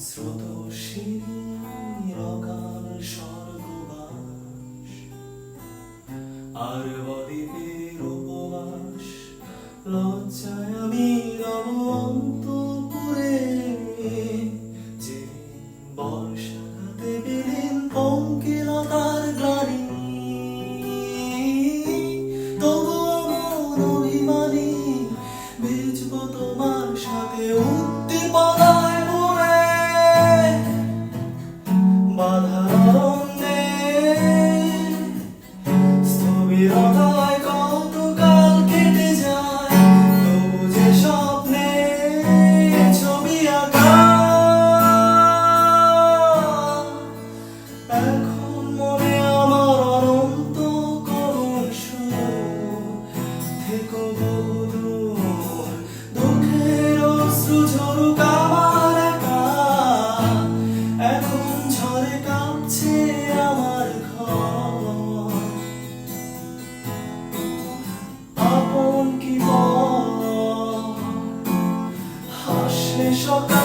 স্রোতস্বিনীর অকাল স্বর্গবাস আর বদ্বীপের উপবাস, লজ্জায় আমি রব অন্তঃপুরে। যেদিন বর্ষাতে বিলীন পঙ্কিলতার গ্লানি, তবুও মন অভিমানী ভিজব তোমার সাথে উদ্দীপনায় ভরে। বাধার অরণ্যে স্থবিরতায় কতকাল কেটে যায়, তবু যে স্বপ্নে ছবি আঁকা। এখন মনে আমার অনন্ত করুণ সুর, থেকো বহুদূর, দুঃখের অশ্রু ঝরুক আমার একা। এখন ঝড়ে কাঁপছে আমার ঘর, আপন কি পর হাসলে সকাল